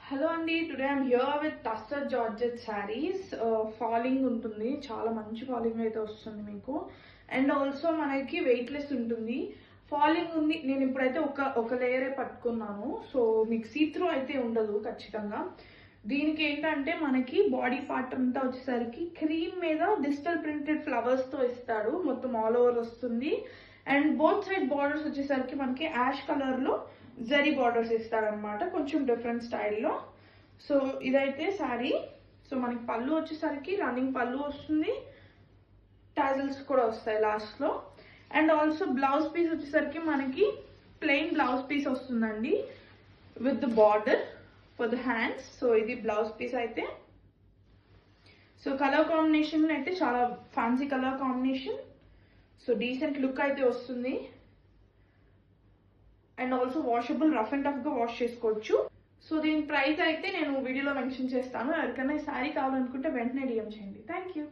Hello అండి, today I'm here with tussar georgette saris. Falling ఉంటుంది, చాలా మంచి ఫాలింగ్ అయితే వస్తుంది మీకు. అండ్ ఆల్సో మనకి వెయిట్లెస్ ఉంటుంది. ఫాలింగ్ ఉంది, నేను ఇప్పుడైతే ఒక లేయరే పట్టుకున్నాను. సో మీకు సీ త్రూ అయితే ఉండదు ఖచ్చితంగా. దీనికి ఏంటంటే మనకి బాడీ పార్ట్ అంతా వచ్చేసరికి క్రీమ్ మీద డిజిటల్ ప్రింటెడ్ ఫ్లవర్స్తో ఇస్తాడు, మొత్తం ఆల్ ఓవర్ వస్తుంది. అండ్ బోత్ సైడ్ బార్డర్స్ వచ్చేసరికి మనకి యాష్ కలర్లో జరీ బార్డర్స్ ఇస్తారనమాట, కొంచెం డిఫరెంట్ స్టైల్లో. సో ఇదైతే శారీ. సో మనకి పళ్ళు వచ్చేసరికి రన్నింగ్ పళ్ళు వస్తుంది, టాజిల్స్ కూడా వస్తాయి లాస్ట్లో. అండ్ ఆల్సో బ్లౌజ్ పీస్ వచ్చేసరికి మనకి ప్లెయిన్ బ్లౌజ్ పీస్ వస్తుందండి with the border for the hands. So ఇది బ్లౌజ్ పీస్ అయితే. సో కలర్ కాంబినేషన్ అయితే చాలా fancy colour combination. So decent look అయితే వస్తుంది. And also washable, rough and టఫ్గా వాష్ చేసుకోవచ్చు. సో దీని ప్రైస్ అయితే నేను వీడియోలో మెన్షన్ చేస్తాను. ఎవరికైనా ఈ శారీ కావాలనుకుంటే వెంటనే డిఎం చేయండి. Thank you.